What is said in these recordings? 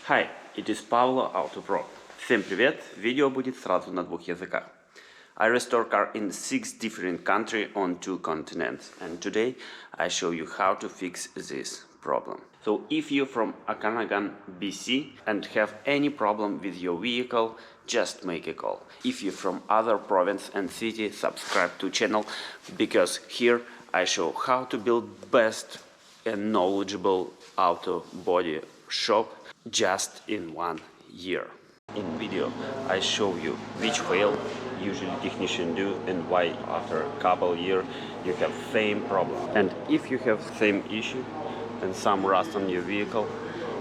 Hi, it is Pavlo Auto. Всем привет! Видео будет сразу на двух языках. I restore car in 6 different countries on 2 continents, and today I show you how to fix this problem. So if you're from Okanagan, BC and have any problem with your vehicle, just make a call. If you're from other province and city, subscribe to channel, because here I show how to build best and knowledgeable auto body shop just in 1 year. In video I show you which fail usually technician do and why after a couple year you have same problem. And if you have same issue and some rust on your vehicle,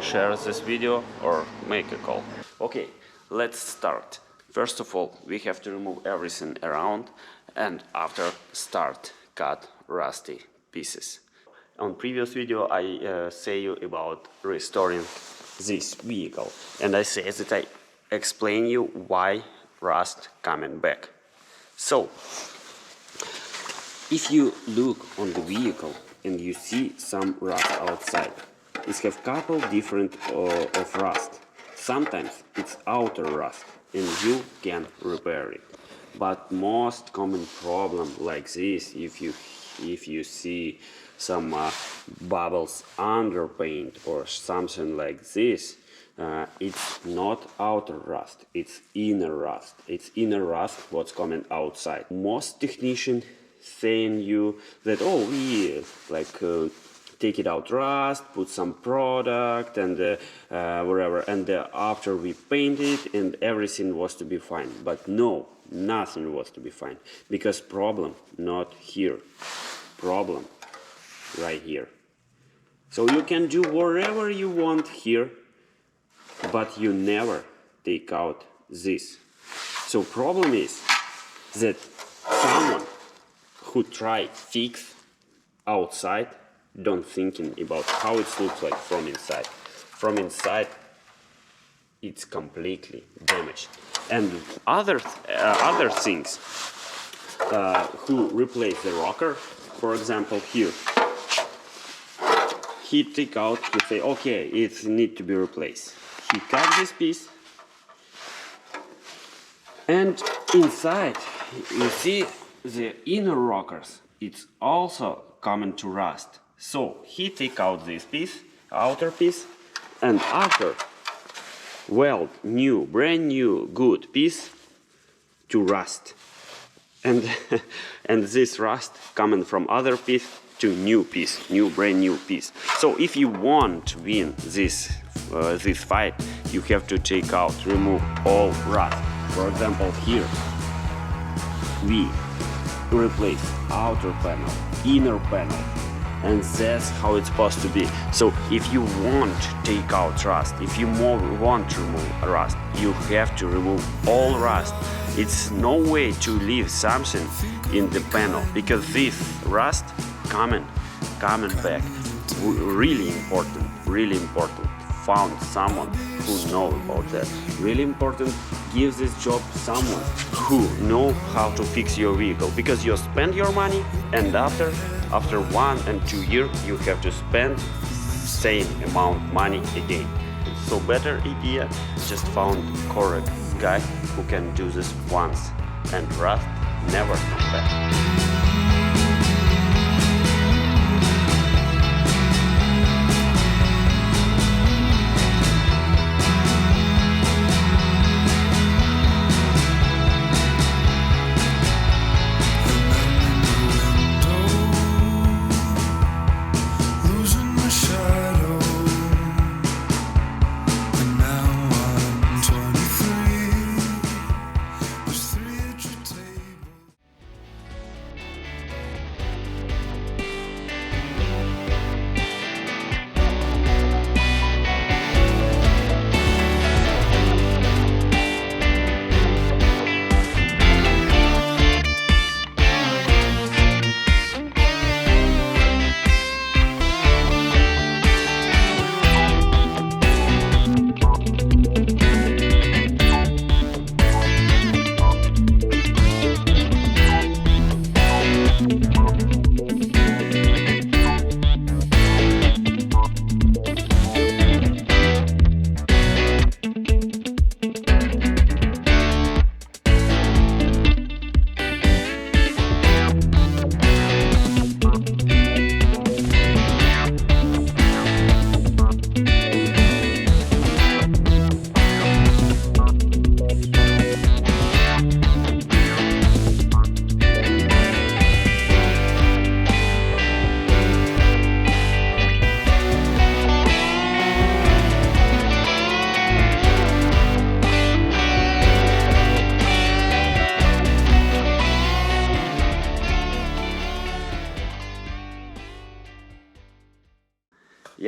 share this video or make a call. Okay, let's start. First of all, we have to remove everything around and after start cut rusty pieces. On previous video I say you about restoring this vehicle, and I say that I explain you why rust coming back. So if you look on the vehicle and you see some rust outside, it have couple different of rust. Sometimes it's outer rust and you can repair it, but most common problem like this, if you see some bubbles under paint or something like this, it's not outer rust, it's inner rust. It's inner rust what's coming outside. Most technicians saying you that, oh, we take it out rust, put some product and whatever, and after we paint it and everything was to be fine. But no, nothing was to be fine, because problem not here, problem right here. So you can do whatever you want here, but you never take out this. So problem is that someone who try fix outside don't thinking about how it looks like from inside. From inside it's completely damaged. And other things, who replace the rocker, for example here, he take out, he say, okay, it need to be replaced. He cut this piece, and inside you see the inner rockers, it's also coming to rust. So he take out this piece, outer piece, and after weld new, brand new, good piece to rust. And and this rust coming from other piece to new piece, new brand new piece. So if you want to win this fight, you have to take out, remove all rust. For example, here we replace outer panel, inner panel, and that's how it's supposed to be. So if you want to take out rust, if you want to remove rust, you have to remove all rust. It's no way to leave something in the panel, because this rust coming back. Really important. Found someone who knows about that. Really important. Give this job someone who know how to fix your vehicle, because you spend your money and after 1 and 2 years you have to spend same amount money again. So better idea, just found correct guy who can do this once and rust never come back.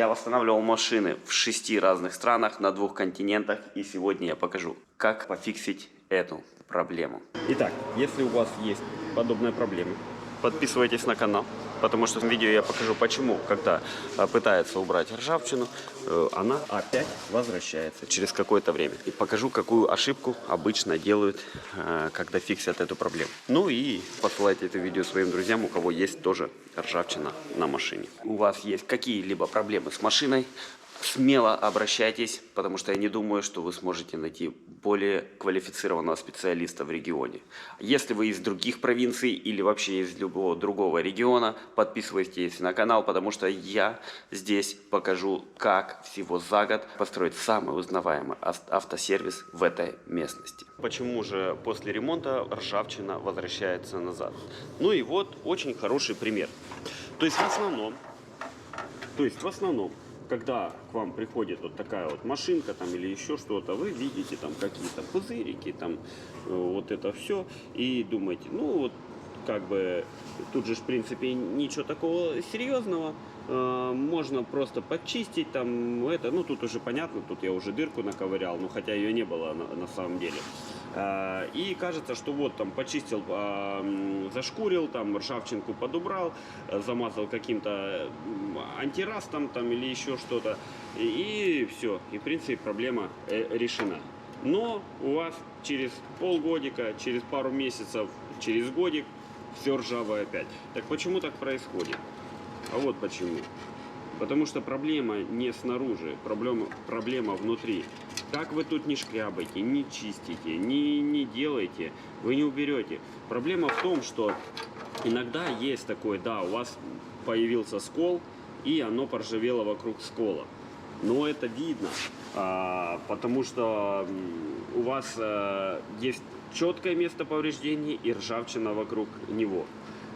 Я восстанавливал машины в 6 разных странах на 2 континентах, и сегодня я покажу, как пофиксить эту проблему. Итак, если у вас есть подобная проблема, подписывайтесь на канал, потому что в видео я покажу, почему, когда пытается убрать ржавчину, она опять возвращается через какое-то время. И покажу, какую ошибку обычно делают, когда фиксят эту проблему. Ну и посылайте это видео своим друзьям, у кого есть тоже ржавчина на машине. У вас есть какие-либо проблемы с машиной, смело обращайтесь, потому что я не думаю, что вы сможете найти более квалифицированного специалиста в регионе. Если вы из других провинций или вообще из любого другого региона, подписывайтесь на канал, потому что я здесь покажу, как всего за год построить самый узнаваемый автосервис в этой местности. Почему же после ремонта ржавчина возвращается назад? Ну и вот очень хороший пример. То есть в основном, когда к вам приходит вот такая вот машинка там или еще что-то, вы видите там какие-то пузырики, там вот это все, и думаете, ну вот как бы тут же в принципе ничего такого серьезного, можно просто почистить там это, ну тут уже понятно, тут я уже дырку наковырял, ну хотя ее не было на самом деле. И кажется, что вот там почистил, зашкурил, там ржавчинку подубрал, замазал каким-то антирастом там или еще что-то, и все, и в принципе проблема решена. Но у вас через полгодика, через пару месяцев, через годик все ржавое опять. Так почему так происходит? А вот почему. Потому что проблема не снаружи, проблема внутри. Как вы тут не шкрябаете, не чистите, не делаете, вы не уберете. Проблема в том, что иногда есть такой, да, у вас появился скол, и оно поржавело вокруг скола. Но это видно, потому что у вас есть четкое место повреждения и ржавчина вокруг него.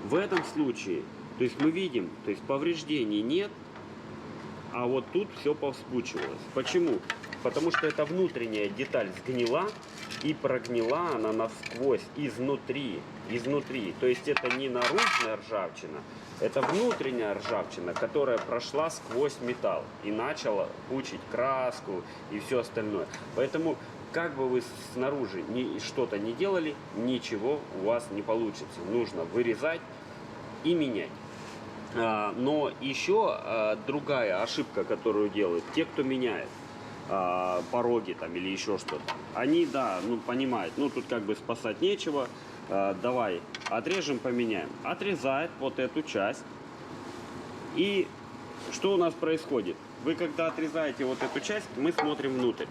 В этом случае, то есть мы видим, то есть повреждений нет, а вот тут все повспучивалось. Почему? Потому что эта внутренняя деталь сгнила и прогнила она насквозь изнутри. То есть это не наружная ржавчина, это внутренняя ржавчина, которая прошла сквозь металл и начала пучить краску и все остальное. Поэтому как бы вы снаружи что-то не делали, ничего у вас не получится. Нужно вырезать и менять. Но еще другая ошибка, которую делают те, кто меняет пороги там или еще что-то, они, да, ну понимают, ну тут как бы спасать нечего, давай отрежем, поменяем. Отрезает вот эту часть, и что у нас происходит? Вы когда отрезаете вот эту часть, мы смотрим внутрь.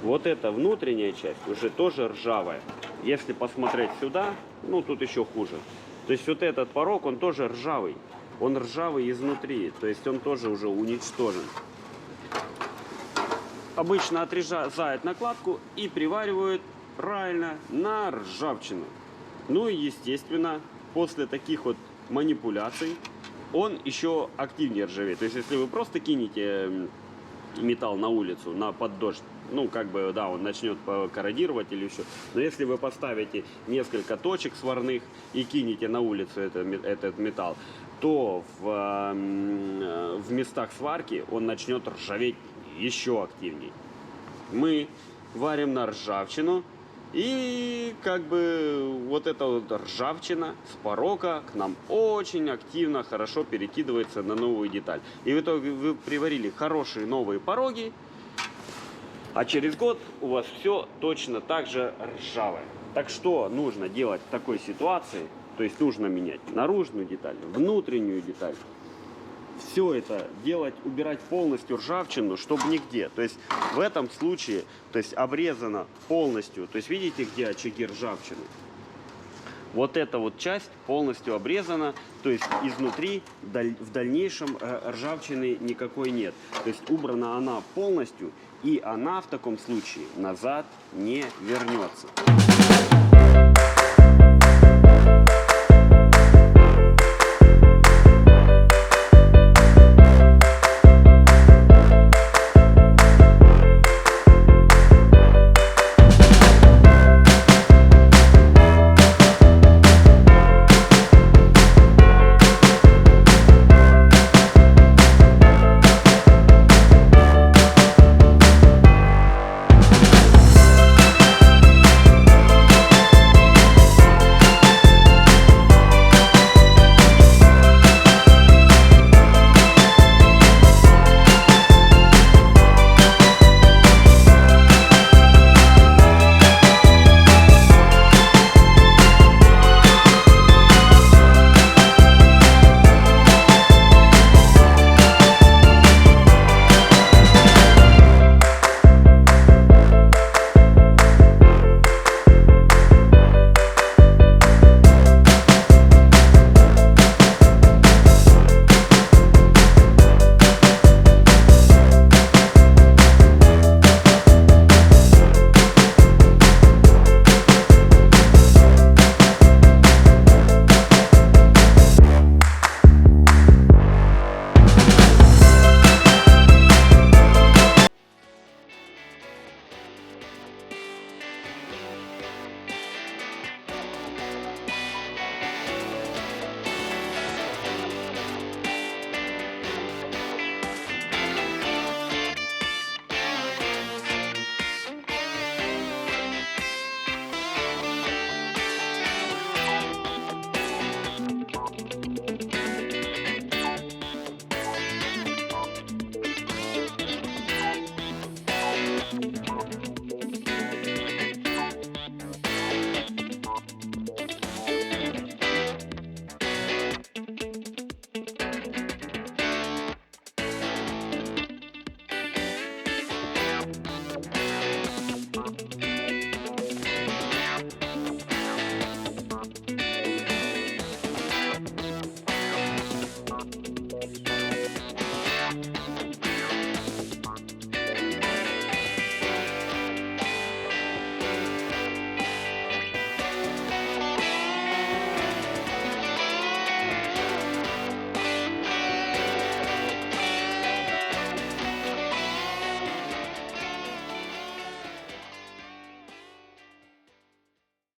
Вот эта внутренняя часть уже тоже ржавая. Если посмотреть сюда, ну тут еще хуже. То есть вот этот порог, он тоже ржавый. Он ржавый изнутри, то есть он тоже уже уничтожен. Обычно отрезают накладку и приваривают правильно на ржавчину. Ну и естественно, после таких вот манипуляций он еще активнее ржавеет. То есть если вы просто кинете металл на улицу, под дождь, ну как бы да, он начнет корродировать или еще. Но если вы поставите несколько точек сварных и кинете на улицу этот металл, то в местах сварки он начнет ржаветь еще активнее. Мы варим на ржавчину, и как бы вот эта вот ржавчина с порога к нам очень активно, хорошо перекидывается на новую деталь. И в итоге вы приварили хорошие новые пороги, а через год у вас все точно так же ржавое. Так что нужно делать в такой ситуации? То есть нужно менять наружную деталь, внутреннюю деталь. Все это делать, убирать полностью ржавчину, чтобы нигде. То есть в этом случае, то есть обрезано полностью. То есть видите, где очаги ржавчины? Вот эта вот часть полностью обрезана. То есть изнутри в дальнейшем ржавчины никакой нет. То есть убрана она полностью, и она в таком случае назад не вернется.